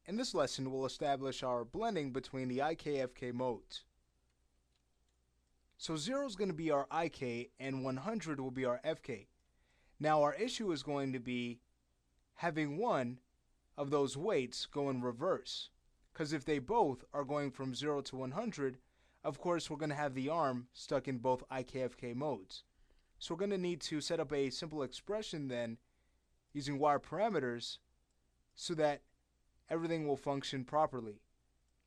in this lesson we'll establish our blending between the IK-FK modes. So 0 is going to be our IK and 100 will be our FK. Now our issue is going to be having one of those weights go in reverse, because if they both are going from 0 to 100, of course we're going to have the arm stuck in both IK-FK modes. So we're going to need to set up a simple expression then using wire parameters so that everything will function properly.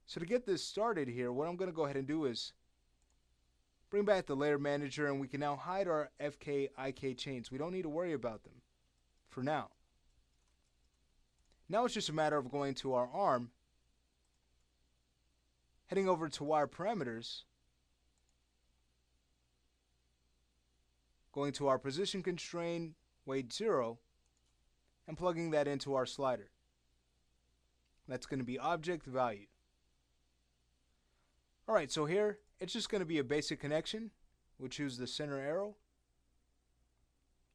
So to get this started here, what I'm going to go ahead and do is bring back the layer manager, and we can now hide our FK IK chains. We don't need to worry about them for now. Now it's just a matter of going to our arm, heading over to wire parameters, going to our position constraint, weight 0, and plugging that into our slider. That's going to be object value. Alright, so here it's just going to be a basic connection. We'll choose the center arrow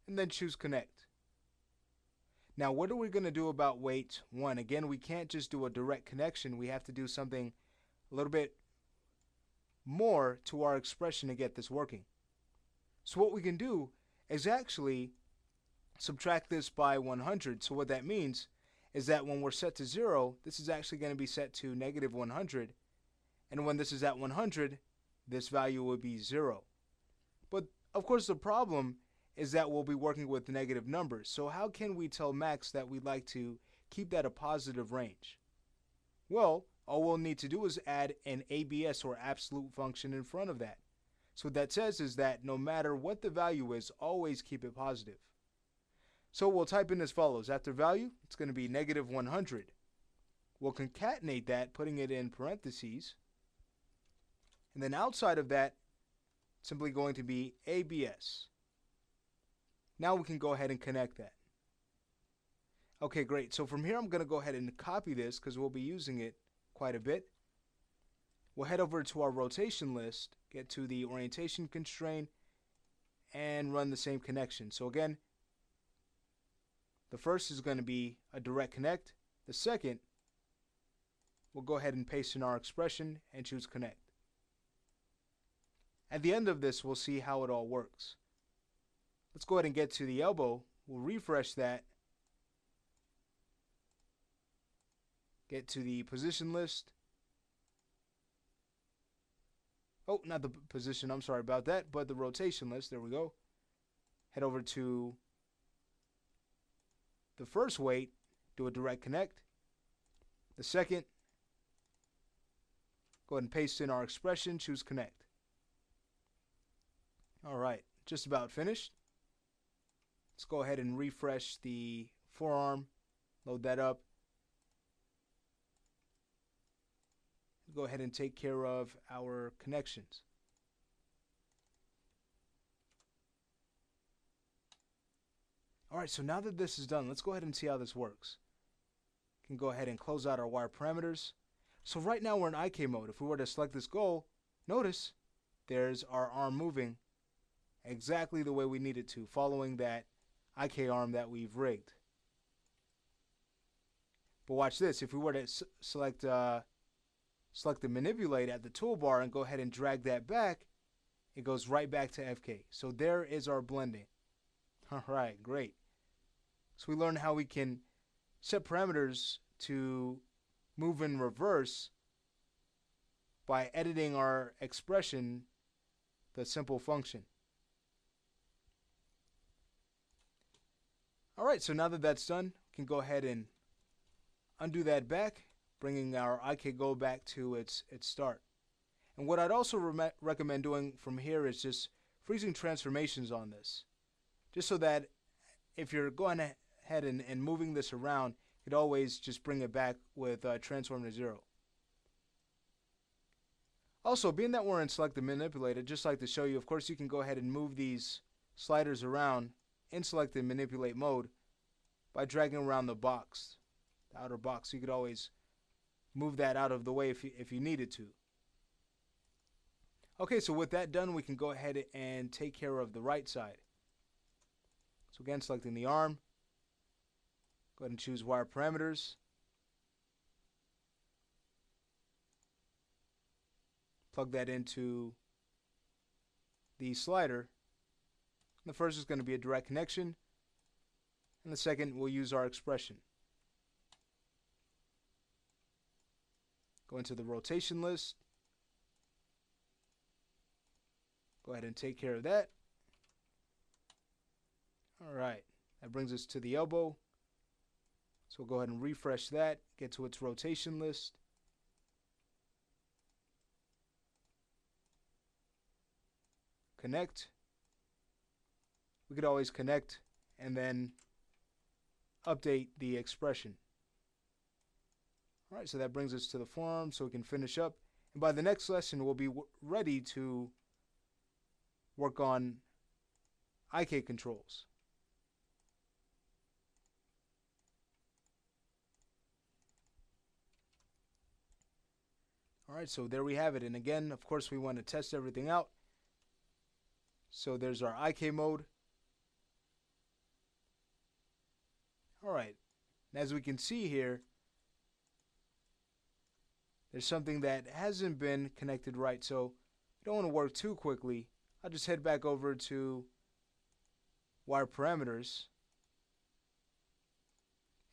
and then choose connect. Now what are we going to do about weight 1? Again, we can't just do a direct connection. We have to do something a little bit more to our expression to get this working. So what we can do is actually subtract this by 100. So what that means is that when we're set to 0, this is actually going to be set to negative 100. And when this is at 100, this value will be 0. But of course the problem is that we'll be working with negative numbers. So how can we tell Max that we'd like to keep that a positive range? Well, all we'll need to do is add an ABS, or absolute function, in front of that. So what that says is that no matter what the value is, always keep it positive. So we'll type in as follows. After value, it's going to be negative 100. We'll concatenate that, putting it in parentheses. And then outside of that, simply going to be ABS. Now we can go ahead and connect that. Okay, great. So from here I'm going to go ahead and copy this because we'll be using it quite a bit. We'll head over to our rotation list, get to the orientation constraint, and run the same connection. So again, the first is going to be a direct connect. The second, we'll go ahead and paste in our expression and choose connect. At the end of this, we'll see how it all works. Let's go ahead and get to the elbow. We'll refresh that. Get to the position list. Oh, not the position, I'm sorry about that, but the rotation list. There we go. Head over to the first weight, do a direct connect. The second, go ahead and paste in our expression, choose connect. Alright, just about finished. Let's go ahead and refresh the forearm, load that up. Go ahead and take care of our connections. Alright, so now that this is done, let's go ahead and see how this works. We can go ahead and close out our wire parameters. So right now we're in IK mode. If we were to select this goal, notice there's our arm moving exactly the way we need it to, following that IK arm that we've rigged. But watch this. If we were to select the manipulate at the toolbar and go ahead and drag that back, it goes right back to FK. So there is our blending. Alright, great. So we learned how we can set parameters to move in reverse by editing our expression, the simple function. Alright, so now that that's done, we can go ahead and undo that back, bringing our IK goal back to its start. And what I'd also recommend doing from here is just freezing transformations on this, just so that if you're going ahead and moving this around, you could always just bring it back with transform to 0. Also, being that we're in select and manipulate, I'd just like to show you, of course you can go ahead and move these sliders around in select and manipulate mode by dragging around the box, the outer box. You could always move that out of the way if you needed to. Okay, so with that done, we can go ahead and take care of the right side. So again, selecting the arm, go ahead and choose wire parameters, plug that into the slider. The first is going to be a direct connection, and the second we'll use our expression. Go into the rotation list. Go ahead and take care of that. Alright, that brings us to the elbow. So we'll go ahead and refresh that, get to its rotation list. Connect. We could always connect and then update the expression. Alright, so that brings us to the forearm so we can finish up. And by the next lesson, we'll be ready to work on IK controls. Alright, so there we have it. And again, of course, we want to test everything out. So there's our IK mode. Alright, and as we can see here, there's something that hasn't been connected right, so we don't want to work too quickly. I'll just head back over to wire parameters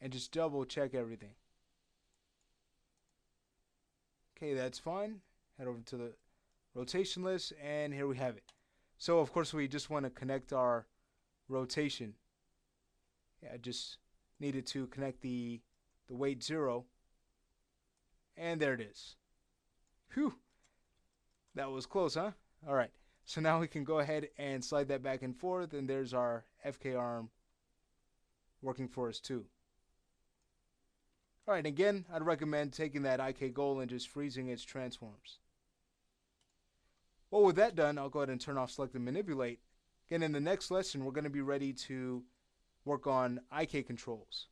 and just double check everything. Okay, that's fine. Head over to the rotation list, and here we have it. So of course we just want to connect our rotation. Yeah, I just needed to connect the weight 0, and there it is. Whew, that was close, huh? Alright, so now we can go ahead and slide that back and forth, and there's our FK arm working for us too. Alright, again, I'd recommend taking that IK goal and just freezing its transforms. Well, with that done, I'll go ahead and turn off select and manipulate. Again, in the next lesson, we're going to be ready to work on IK controls.